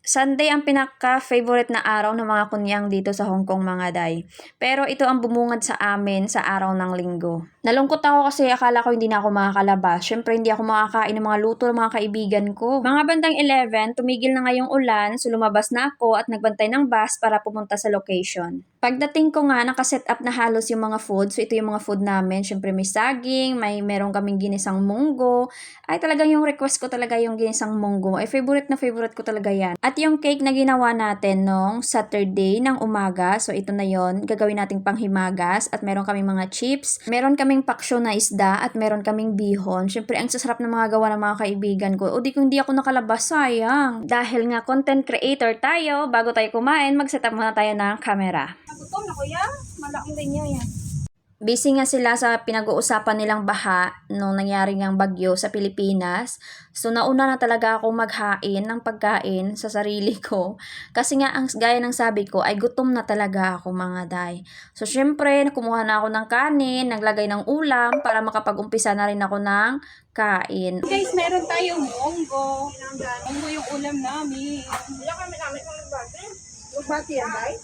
Sunday ang pinaka-favorite na araw ng mga kunyang dito sa Hong Kong mga day. Pero ito ang bumungad sa amin sa araw ng linggo. Nalungkot ako kasi akala ko hindi na ako makakalabas. Syempre hindi ako makakain ng mga luto ng mga kaibigan ko. Mga bandang 11, tumigil na ngayong ulan, so lumabas na ako at nagbantay ng bus para pumunta sa location. Pagdating ko nga, nakaset up na halos yung mga food. So ito yung mga food namin. Syempre may saging, meron kaming ginisang munggo. Ay talagang yung request ko talaga yung ginisang munggo. Ay favorite na favorite ko talaga yan. At yung cake na ginawa natin nung Saturday ng umaga, so ito na yon, gagawin nating panghimagas at meron kaming mga chips, meron kaming paksyo na isda at meron kaming bihon. Syempre ang sasarap ng mga gawa ng mga kaibigan ko. O di kung di ako nakalabas, sayang. Dahil nga content creator tayo, bago tayo kumain, mag-set up muna tayo ng camera. Gutom na kuya, malaking din niya yan. Busy nga sila sa pinag-uusapan nilang baha nung nangyari ngang bagyo sa Pilipinas. So nauna na talaga ako maghain ng pagkain sa sarili ko. Kasi nga ang gaya ng sabi ko ay gutom na talaga ako mga day. So syempre kumuha na ako ng kanin, naglagay ng ulam para makapag-umpisa na rin ako ng kain. Guys, meron tayong munggo. Munggo yung ulam namin. Wala kami namin kung nagbati. Nagbati yan, guys?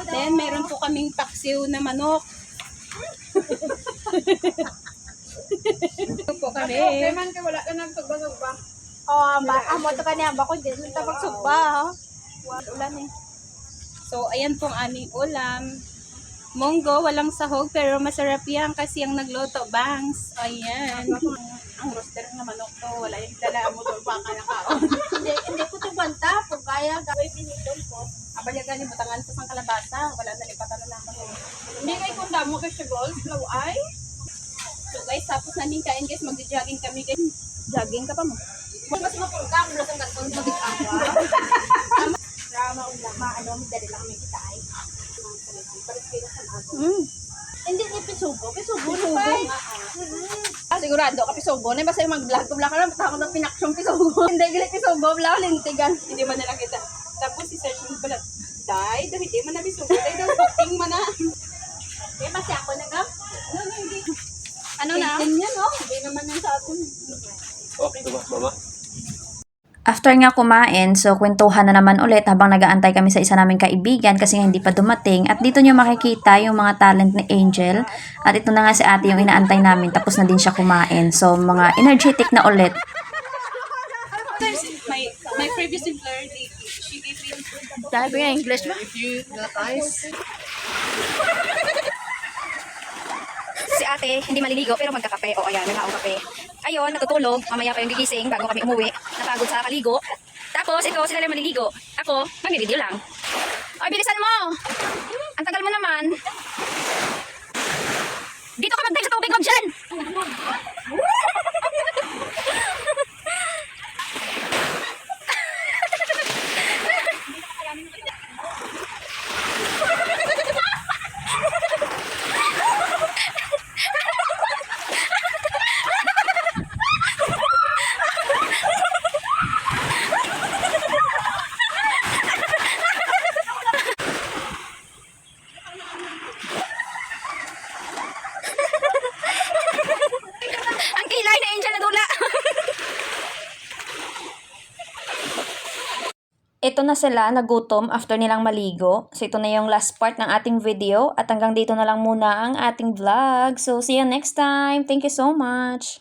Then, meron po kaming paksiw na manok. Ito po kami. Kaya man ka wala ka nagsugba-sugba. Amo to kanya ba ko din sa pagsugba. Ulan eh. So, ayan pong aming ulam. Munggo, walang sahog, pero masarap yan kasi ang nagluto, bangs. Ayan. Ang roster ng manok to, wala yung dala mo doon pa ka nakaon. Hindi ko to banta, kung kaya gawin pinitong po. Abaya gani butangan sa sang kalabasa, wala na lipatan na naman. Hindi kayo kung damo ka siya gold, flow ay. So guys, tapos namin kain guys, mag-jogging kami guys. Jogging ka pa mo? Mas mapunta, kung lasang gatong mag-ikawa. Drama ulam, ano, madali lang kami kita ay. Hindi ni pisubo na ba? Sigurado ka pisubo na basta yung mag-vlog ko ka lang takot na pinaksyong pisubo. Hindi gali pisubo, wala lintigan. Hindi ba nila kita? Tapos si Serge mo pala, Day, daw hindi man na pisubo, Day, daw cooking man na. Eh, kasi ako na ka? Hindi. Ano na? Ganyan, no? Hindi naman yan sa atin. Okay, mama. After nga kumain, so kwentuhan na naman ulit habang nag-aantay kami sa isa naming kaibigan kasi nga hindi pa dumating. At dito nyo makikita yung mga talent ni Angel. At ito na nga si ate yung inaantay namin, tapos na din siya kumain. So mga energetic na ulit. My previous employer, she gave me... Dahil ba yung English ba? If you got ice, Si ate, hindi maliligo pero magkakape. O ayan, nag-aong kape. Ayun, natutulog. Mamaya pa yung gigising bago kami umuwi. Napagod sa kaligo. Tapos, ito, sila lang maliligo. Ako, mag-video lang. Ay, bilisan mo! Ang tagal mo naman. Dito ka mag-dive sa tubig, wag dyan! Ang kilay na Angel na dula. Ito na sila, nagutom after nilang maligo. So ito na yung last part ng ating video at hanggang dito na lang muna ang ating vlog. So see you next time. Thank you so much.